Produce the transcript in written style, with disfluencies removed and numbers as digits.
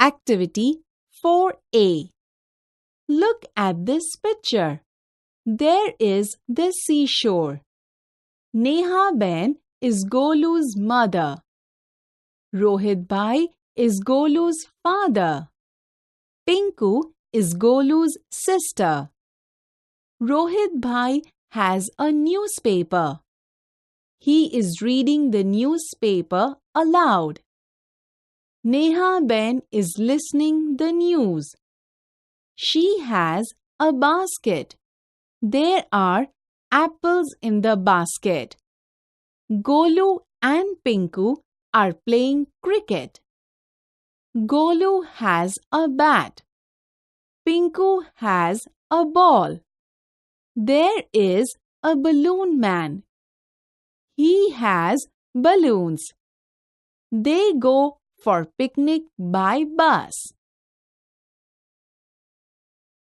Activity 4A. Look at this picture. There is the seashore. Neha Ben is Golu's mother. Rohit Bhai is Golu's father. Pinku is Golu's sister. Rohit Bhai has a newspaper. He is reading the newspaper aloud. Neha Ben is listening the news. She has a basket. There are apples in the basket. Golu and Pinku are playing cricket. Golu has a bat. Pinku has a ball. There is a balloon man. He has balloons. They go for picnic by bus.